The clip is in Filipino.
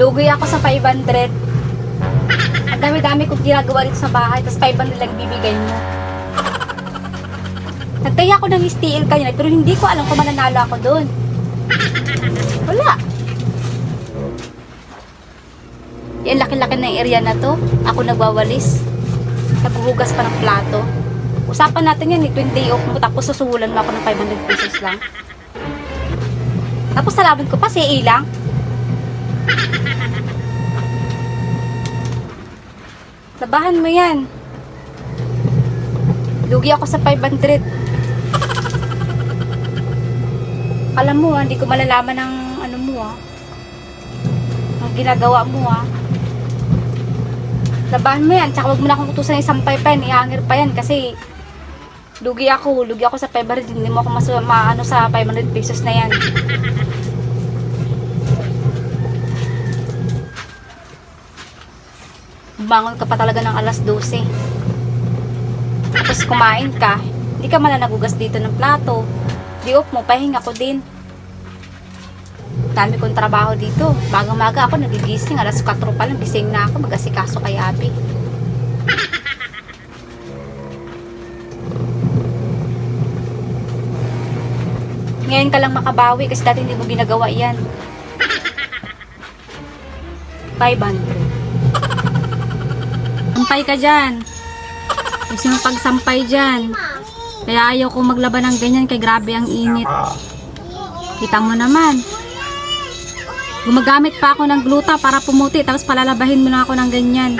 Lugi ako sa 500. Ang dami-dami kong ginagawa dito sa bahay, tapos 500 lang bibigay mo. Nagtaya ako ng STL kanina, pero hindi ko alam kung mananalo ako doon. Wala. Yan, laki-laki na area na to. Ako nagwawalis. Naghuhugas pa ng plato. Usapan natin yan, 20 day off mo, tapos susuhulan mo ako ng 500 pesos lang. Tapos salamat ko pa, CA lang. Labahan mo yan. Lugi ako sa 500. Alam mo, hindi ko malalaman ng ano mo ang ginagawa mo Labahan mo yan, tsaka wag mo na akong utusan ng sampay pa yan, ihangir pa yan kasi lugi ako sa 500, hindi mo ako maano sa 500 pesos na yan. Bangon ka pa talaga ng alas 12. Tapos kumain ka, hindi ka man nagugas dito ng plato. Di off mo, pahinga ko din. Dami kong trabaho dito. Baga-maga ako nagigising, alas 4 pa lang, gising na ako, mag-asikaso kay Abi. Ngayon ka lang makabawi kasi dati hindi mo ginagawa yan. 500. Sampay ka dyan. Kasi yung pagsampay dyan. Kaya ayaw ko maglaban ng ganyan kay grabe ang init. Kita mo naman. Gumagamit pa ako ng gluta para pumuti tapos palalabahin mo na ako ng ganyan.